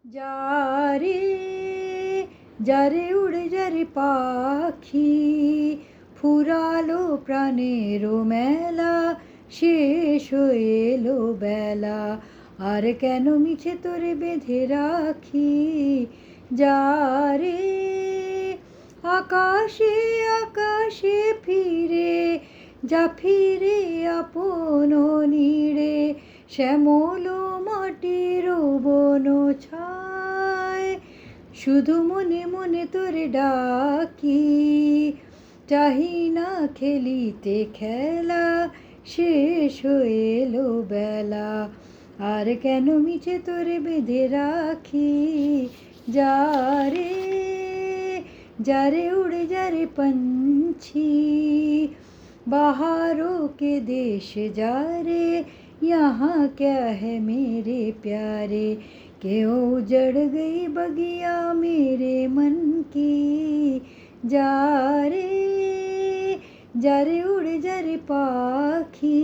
যারে যারে উড়ে যারে পাখি, ফুরালো প্রাণেরও মেলা, শেষ হয়ে এলো বেলা, আর কেন মিছে তোরে বেঁধে রাখি। যারে আকাশে আকাশে ফিরে যা, ফিরে আপন নীড়ে, শ্যামল মাটির বন ছায়, শুধু মনে মনে তোরে ডাকি। চাহি না খেলিতে খেলা, শেষ হয়ে এলো বেলা, আর কেন মিছে তোরে বেঁধে রাখি। যারে যারে उड़े जा रे पंछी, बाहरों के देश जा रे, यहाँ क्या है मेरे प्यारे, क्यों उजड़ गई बगिया मेरे मन की। जा रे उड़े जा रे पाखी।